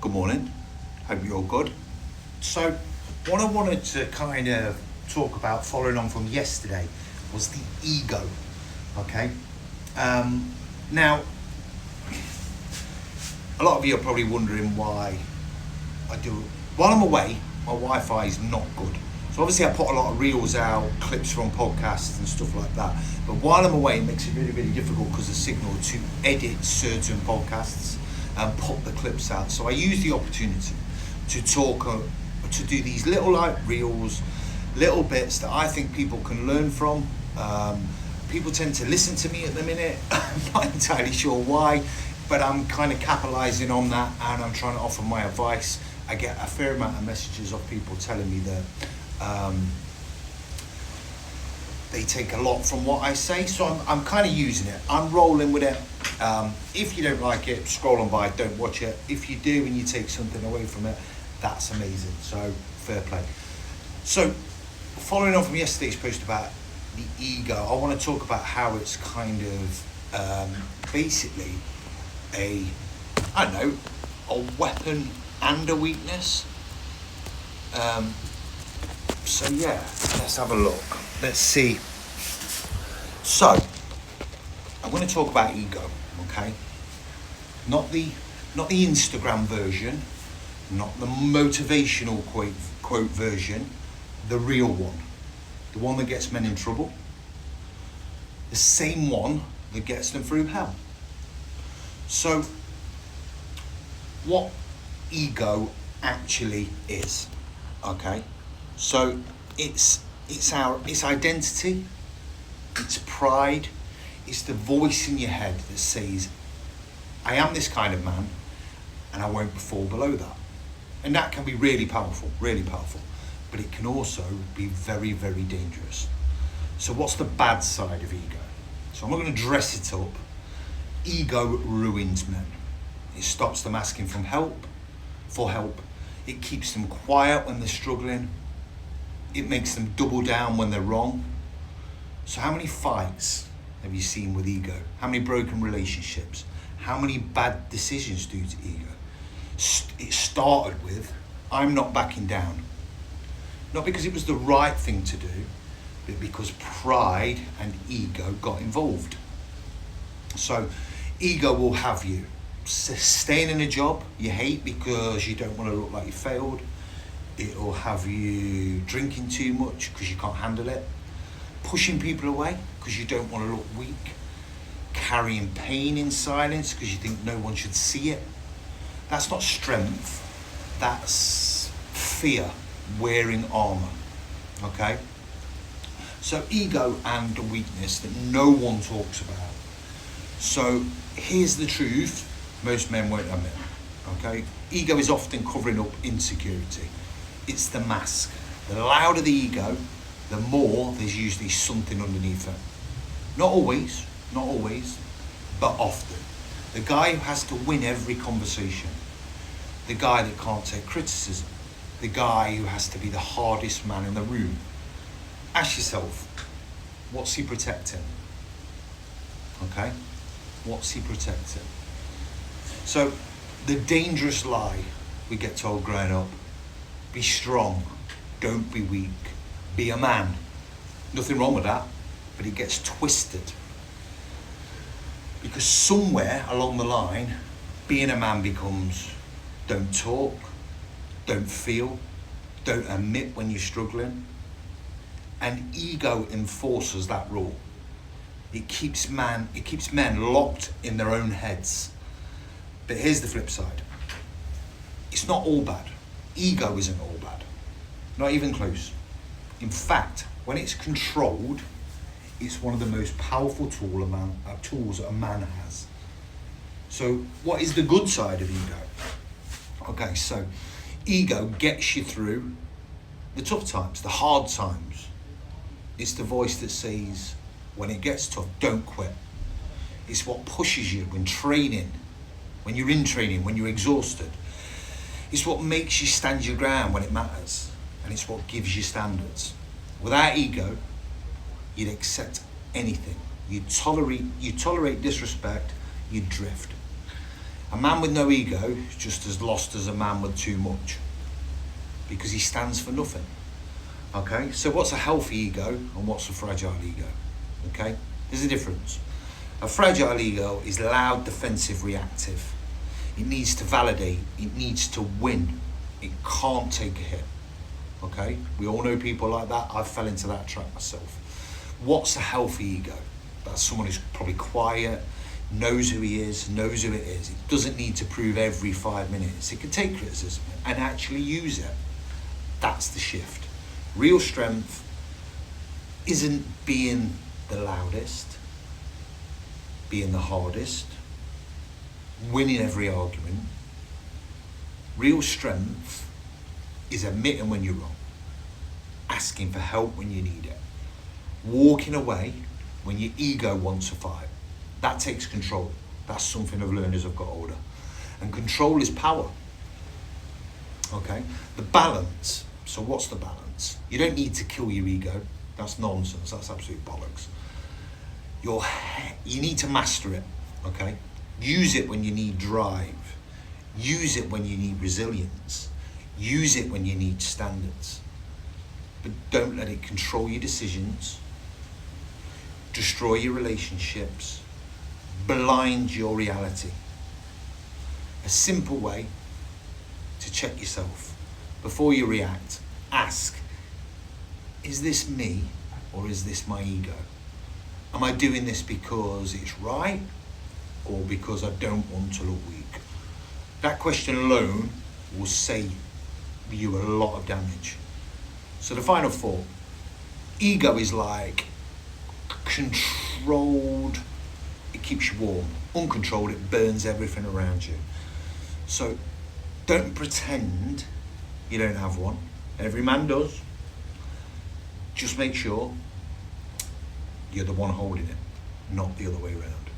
Good morning. Hope you're all good. So, what I wanted to kind of talk about, following on from yesterday, was the ego. Okay. Now, a lot of you are probably wondering why I do. While I'm away, my Wi-Fi is not good. So obviously I put a lot of reels out, clips from podcasts and stuff like that. But while I'm away, it makes it really, really difficult because of the signal to edit certain podcasts and put the clips out. So I use the opportunity to talk, to do these little like reels, little bits that I think people can learn from. People tend to listen to me at the minute. I'm not entirely sure why, but I'm kind of capitalising on that and I'm trying to offer my advice. I get a fair amount of messages of people telling me that they take a lot from what I say, so I'm kind of using it. I'm rolling with it. If you don't like it, scroll on by, don't watch it. If you do and you take something away from it, that's amazing, so fair play. So following on from yesterday's post about the ego, I want to talk about how it's kind of basically a weapon and a weakness. So yeah, let's have a look. Let's see. So I'm going to talk about ego, okay? Not the Instagram version, not the motivational quote version, the real one. The one that gets men in trouble. The same one that gets them through hell. So what ego actually is, okay? So it's identity, it's pride, it's the voice in your head that says, I am this kind of man and I won't fall below that. And that can be really powerful, but it can also be very, very dangerous. So what's the bad side of ego? So I'm not going to dress it up. Ego ruins men. It stops them asking for help. It keeps them quiet when they're struggling. It makes them double down when they're wrong. So how many fights have you seen with ego? How many broken relationships? How many bad decisions due to ego? It started with, I'm not backing down. Not because it was the right thing to do, but because pride and ego got involved. So ego will have you staying in a job you hate because you don't want to look like you failed. It'll have you drinking too much because you can't handle it. Pushing people away because you don't want to look weak. Carrying pain in silence because you think no one should see it. That's not strength. That's fear wearing armor. Okay? So ego and a weakness that no one talks about. So here's the truth most men won't admit. Okay? Ego is often covering up insecurity. It's the mask. The louder the ego, the more there's usually something underneath it. Not always, but often. The guy who has to win every conversation. The guy that can't take criticism. The guy who has to be the hardest man in the room. Ask yourself, what's he protecting? Okay? What's he protecting? So, the dangerous lie we get told growing up, be strong, don't be weak, be a man. Nothing wrong with that, but it gets twisted. Because somewhere along the line, being a man becomes don't talk, don't feel, don't admit when you're struggling. And ego enforces that rule. It keeps men locked in their own heads. But here's the flip side. It's not all bad. Ego isn't all bad. Not even close. In fact, when it's controlled, it's one of the most powerful tools a man has. So what is the good side of ego? Okay, so ego gets you through the tough times, the hard times. It's the voice that says, when it gets tough, don't quit. It's what pushes you when you're in training, when you're exhausted. It's what makes you stand your ground when it matters. And it's what gives you standards. Without ego, you'd accept anything. You tolerate disrespect, you drift. A man with no ego is just as lost as a man with too much, because he stands for nothing. Okay, so what's a healthy ego and what's a fragile ego? Okay, there's a difference. A fragile ego is loud, defensive, reactive. It needs to validate, it needs to win. It can't take a hit. Okay, we all know people like that. I fell into that trap myself. What's a healthy ego? That's someone who's probably quiet, knows who he is, knows who it is. It doesn't need to prove every 5 minutes. It can take criticism and actually use it. That's the shift. Real strength isn't being the loudest, being the hardest, winning every argument. Real strength is admitting when you're wrong, asking for help when you need it, walking away when your ego wants to fight. That takes control. That's something I've learned as I've got older. And control is power. Okay? The balance. So what's the balance? You don't need to kill your ego. That's nonsense. That's absolute bollocks. You need to master it. Okay? Use it when you need drive. Use it when you need resilience. Use it when you need standards. But don't let it control your decisions, destroy your relationships, blind your reality. A simple way to check yourself. Before you react, ask, is this me or is this my ego? Am I doing this because it's right or because I don't want to look weak? That question alone will save you a lot of damage. So the final thought, ego is like controlled, it keeps you warm. Uncontrolled, it burns everything around you. So don't pretend you don't have one. Every man does. Just make sure you're the one holding it, not the other way around.